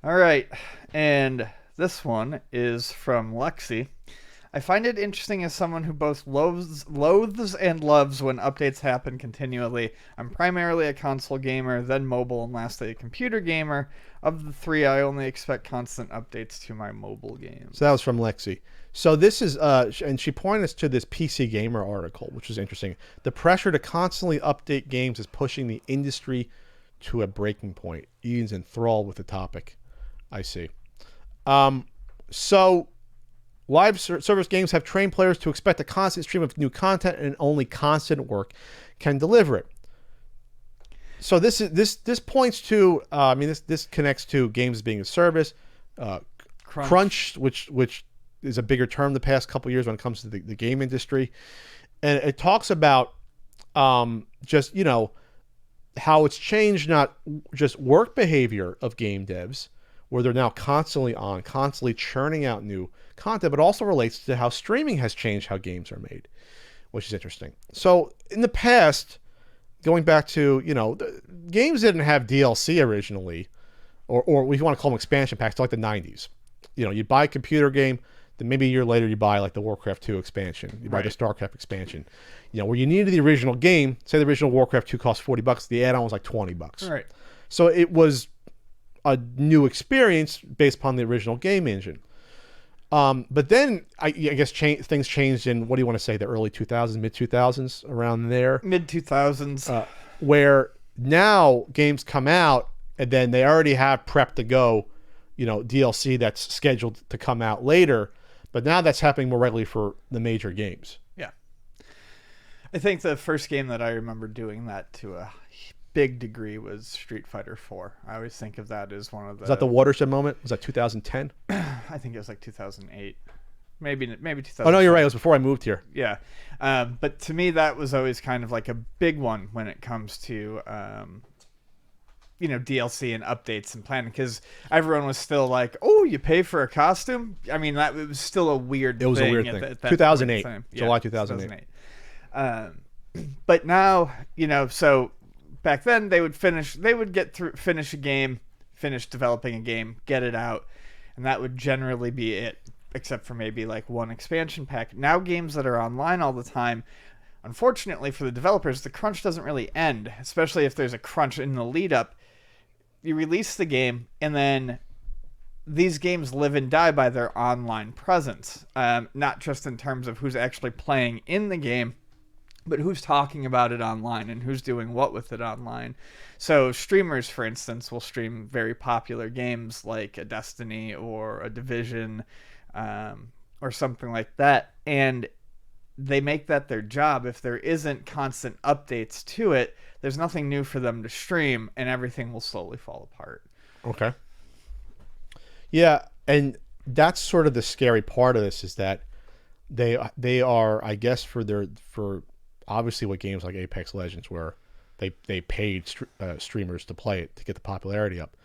All right. And this one is from Lexi. I find it interesting as someone who both loathes and loves when updates happen continually. I'm primarily a console gamer, then mobile, and lastly a computer gamer. Of the three, I only expect constant updates to my mobile games. So that was from Lexi. So this is, and she pointed us to this PC Gamer article, which is interesting. The pressure to constantly update games is pushing the industry to a breaking point. Ian's enthralled with the topic. I see. So live service games have trained players to expect a constant stream of new content, and only constant work can deliver it. So this points to, this connects to games being a service, crunch, which is a bigger term the past couple of years when it comes to the game industry, and it talks about just how it's changed not just work behavior of game devs, where they're now constantly churning out new content, but also relates to how streaming has changed how games are made, which is interesting. So in the past, going back to, the games didn't have DLC originally, or if you want to call them expansion packs, like the 90s. You'd buy a computer game, then maybe a year later you buy like the Warcraft 2 expansion, you buy the StarCraft expansion. Where you needed the original game, say the original Warcraft 2 cost $40, the add-on was like $20. Right. So it was a new experience based upon the original game engine. But then I guess things changed in, what do you want to say, the early 2000s, mid 2000s, around there? Mid 2000s. Where now games come out and then they already have prep to go, DLC that's scheduled to come out later. But now that's happening more regularly for the major games. Yeah. I think the first game that I remember doing that to a big degree was Street Fighter 4. I always think of that as one of the... Was that the watershed moment? Was that 2010? I think it was like 2008. Maybe 2000. Oh, no, you're right. It was before I moved here. Yeah. But to me, that was always kind of like a big one when it comes to, DLC and updates and planning, because everyone was still like, oh, you pay for a costume? I mean, it was still a weird thing. It was a weird thing. At 2008. July 2008. But now, so back then they would finish a game, finish developing a game, get it out, and that would generally be it, except for maybe like one expansion pack. Now games that are online all the time, unfortunately for the developers, the crunch doesn't really end, especially if there's a crunch in the lead up. You release the game, and then these games live and die by their online presence, not just in terms of who's actually playing in the game, but who's talking about it online and who's doing what with it online. So streamers, for instance, will stream very popular games like a Destiny or a Division, or something like that, and they make that their job. If there isn't constant updates to it, there's nothing new for them to stream, and everything will slowly fall apart. Okay. Yeah, and that's sort of the scary part of this, is that they are, I guess, for obviously what games like Apex Legends, where they paid streamers to play it to get the popularity up.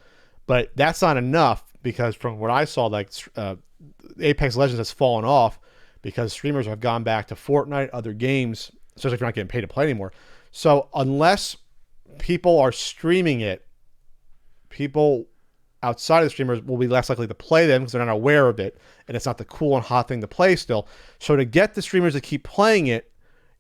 But that's not enough, because from what I saw, like Apex Legends has fallen off because streamers have gone back to Fortnite, other games, especially if you're not getting paid to play anymore. So unless people are streaming it, people outside of the streamers will be less likely to play them because they're not aware of it, and it's not the cool and hot thing to play still. So to get the streamers to keep playing it,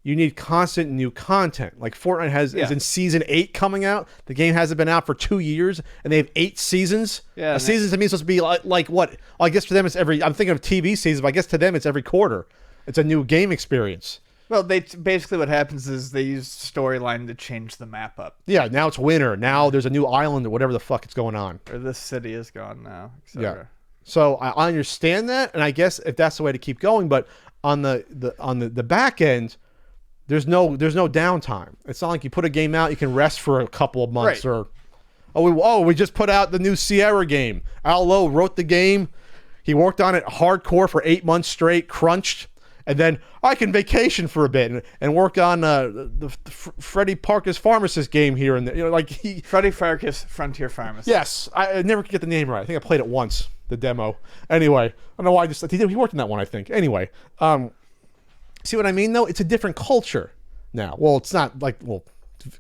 you need constant new content. Like Fortnite is in season 8 coming out. The game hasn't been out for 2 years, and they have 8 seasons. Yeah, a season to me is supposed to be like what? Well, I guess for them it's I'm thinking of TV seasons, but I guess to them it's every quarter. It's a new game experience. Well, basically what happens is they use storyline to change the map up. Yeah, now it's winter. Now there's a new island or whatever the fuck is going on. Or this city is gone now, etc. Yeah. So I understand that, and I guess if that's the way to keep going, but on the back end, there's no downtime. It's not like you put a game out, you can rest for a couple of months, right. Or we just put out the new Sierra game. Al Lowe wrote the game. He worked on it hardcore for 8 months straight, crunched, and then I can vacation for a bit and work on the Freddie Parker's Pharmacist game here and there. Freddie Farkas Frontier Pharmacist. Yes, I never could get the name right. I think I played it once, the demo. Anyway, I don't know why he worked on that one, I think. Anyway, see what I mean, though? It's a different culture now. Well, it's not like,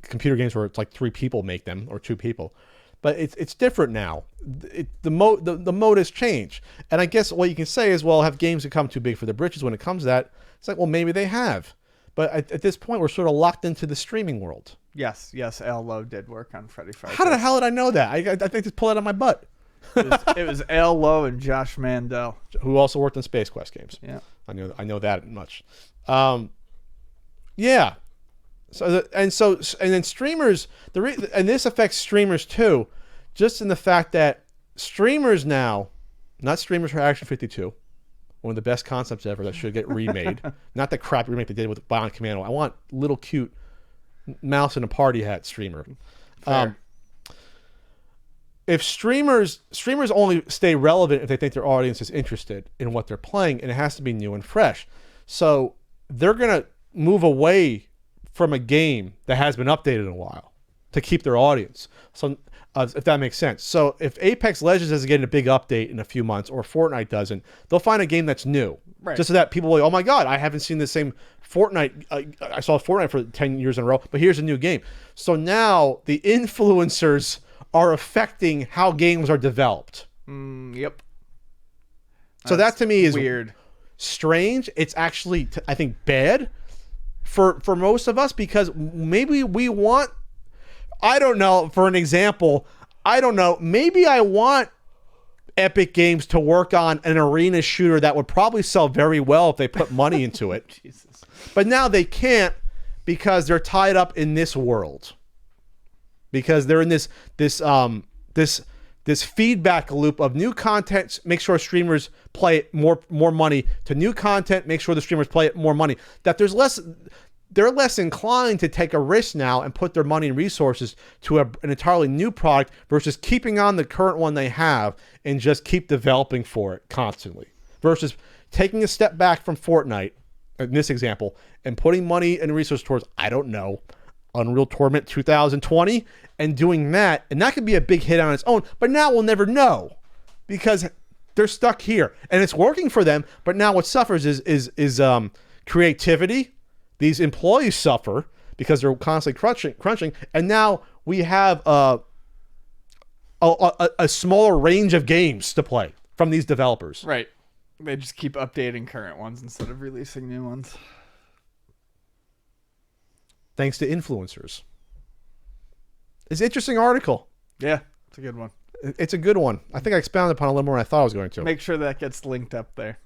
computer games where it's like 3 people make them, or 2 people. but it's different now. The mode has changed, and I guess what you can say is, well, have games become too big for the britches when it comes to that? It's like, well, maybe they have, but at this point, we're sort of locked into the streaming world. Yes, Al Lowe did work on Freddy Fighter. How the hell did I know that? I think just pull it out of my butt. It was Al Lowe and Josh Mandel, who also worked on Space Quest games. Yeah, I know that much. Yeah. So and then streamers, and this affects streamers too, just in the fact that streamers now, not streamers for Action 52, one of the best concepts ever that should get remade. Not the crap remake they did with Bionic Commando. I want little cute mouse in a party hat streamer. If streamers only stay relevant if they think their audience is interested in what they're playing, and it has to be new and fresh. So they're gonna move away from a game that has been updated in a while to keep their audience. So if that makes sense. So if Apex Legends doesn't get a big update in a few months, or Fortnite doesn't, they'll find a game that's new. Right. Just so that people will, oh my God, I haven't seen the same Fortnite. I saw Fortnite for 10 years in a row, but here's a new game. So now the influencers are affecting how games are developed. Yep. So that to me is weird, strange. It's actually, I think, bad for most of us, because maybe we want, I don't know, for an example, I don't know, maybe I want Epic Games to work on an arena shooter that would probably sell very well if they put money into it. Jesus. But now they can't, because they're tied up in this world. Because they're in this feedback loop of new content, make sure streamers play it more money, to new content, make sure the streamers play it more money. That they're less inclined to take a risk now and put their money and resources to an entirely new product versus keeping on the current one they have and just keep developing for it constantly. Versus taking a step back from Fortnite, in this example, and putting money and resources towards, I don't know, Unreal Tournament 2020, and doing that, and that could be a big hit on its own, but now we'll never know because they're stuck here and it's working for them. But now what suffers is creativity. These employees suffer because they're constantly crunching, and now we have a smaller range of games to play from these developers. Right. They just keep updating current ones instead of releasing new ones. Thanks to influencers. It's an interesting article. Yeah, it's a good one. It's a good one. I think I expounded upon it a little more than I thought I was going to. Make sure that gets linked up there.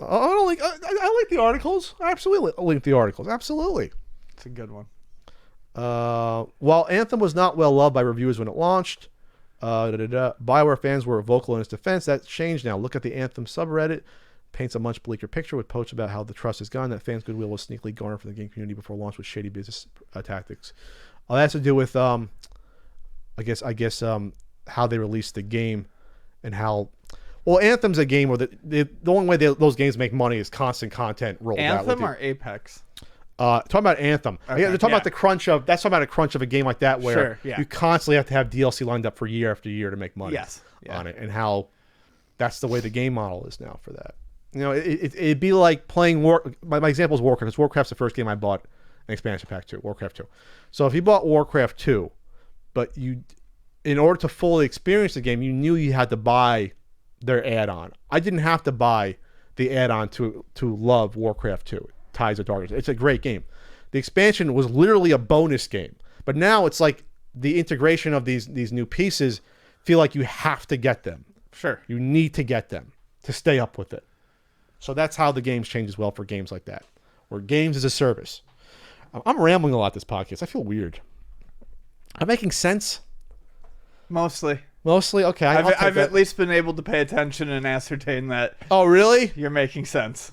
I like the articles. Absolutely. I'll link the articles. Absolutely. It's a good one. While Anthem was not well loved by reviewers when it launched, BioWare fans were vocal in its defense. That's changed now. Look at the Anthem subreddit. Paints a much bleaker picture with posts about how the trust is gone, that fans' goodwill was sneakily garnered from the game community before launch with shady business tactics. That has to do with, I guess, how they released the game and how. Well, Anthem's a game where the only way those games make money is constant content rolled out. Anthem or Apex? Talking about Anthem. Okay, They're talking about the crunch of. That's talking about a crunch of a game like that where you constantly have to have DLC lined up for year after year to make money on it, and how that's the way the game model is now for that. You know, it'd be like playing my example is Warcraft, because Warcraft's the first game I bought an expansion pack to, Warcraft 2. So if you bought Warcraft 2, but in order to fully experience the game, you knew you had to buy their add-on. I didn't have to buy the add-on to love Warcraft 2, Tides of Darkness. It's a great game. The expansion was literally a bonus game. But now it's like the integration of these new pieces feel like you have to get them. Sure. You need to get them to stay up with it. So that's how the games change as well for games like that, where games is a service. I'm rambling a lot this podcast. I feel weird. I'm making sense? Mostly. Okay. I've at least been able to pay attention and ascertain that. Oh, really? You're making sense.